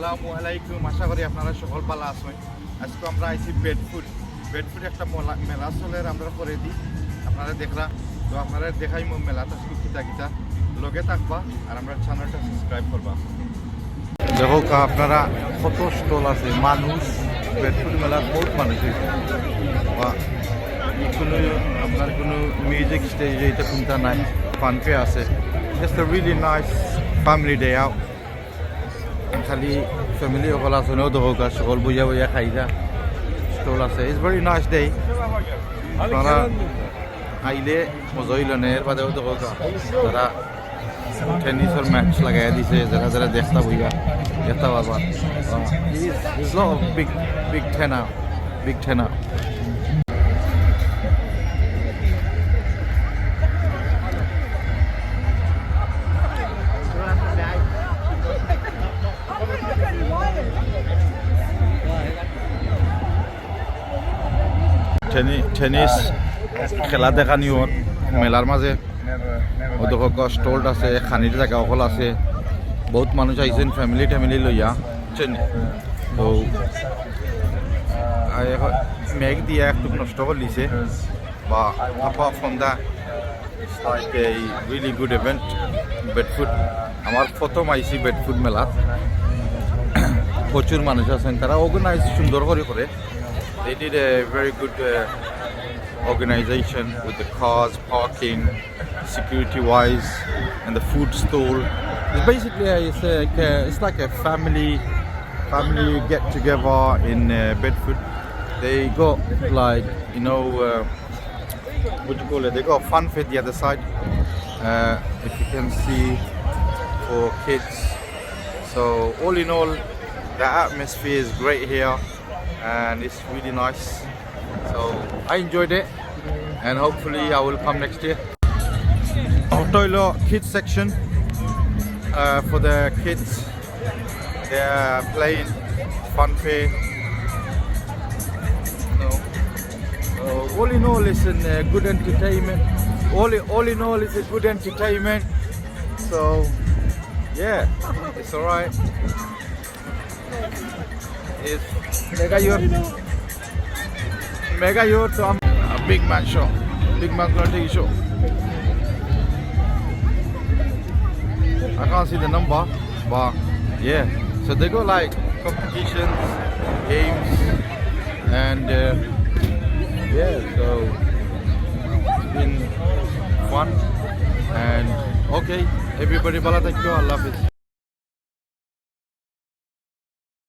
আসসালামু আলাইকুম, আশা করি আপনারা সকল ভালো আছেন। আজকে আমরা আইছি বেডফুড একটা মেলা চলের আমরা করে দিই আপনারা দেখলা। তো আপনারা দেখাই মেলাটা কিতা কিতা লগে থাকবা আর আমরা চ্যানেলটা সাবস্ক্রাইব করবা। দেখো আপনারা কত স্টল আছে, মানুষ বেডফুড মেলার বহুত মানুষ হয়েছে। বা কোনো আপনার কোনো মিউজিক স্টেজে এটা কোনটা নাই, ফানফে আছে। Just a really nice family day out. খালি ফ্যামিলি সকল আছে নও দেখো সকল বইয়া বইয়া খাইরা স্টল আছে। It's very nice day. আপনারা আইলে মজা হইল না। এর বাদেও দেখো তারা টেনিসের ম্যাচ লাগাই দিছে, যারা যারা দেখতে বইয়া দেখতে পারবা। বিগ ঠেনা। টেনিস খেলা দেখা নিও মেলার মাঝে। ওদক স্টল আছে, খানির জায়গা অকল আছে। বহুত মানুষ আইছেন ফ্যামিলি লইয়া। তো মেঘ দিয়া একটু নষ্ট করে দিছে। বা apart from that, it's like a really good event. বেডফুড আমার প্রথম আইসি বেডফুড মেলা। প্রচুর মানুষ আছেন, তারা অর্গানাইজ সুন্দর করে। They did a very good organization with the cars, parking, security-wise, and the food stall. It's basically it's like a family get-together in Bedford. They got like what do you call it? They got a fun fit the other side. If you can see, for kids. So all in all, the atmosphere is great here. And it's really nice, so I enjoyed it, and hopefully I will come next year. Toilo kids section for the kids. They are playing funfair. All in all, it's a good entertainment. All in all, it's a good entertainment. So yeah, it's alright. Is mega yacht, so I'm a big man show. Big man gonna take a show. I can't see the number, but yeah. So they go like competitions, games, and yeah. So it's been fun and okay. Everybody, bala thank you. I love it.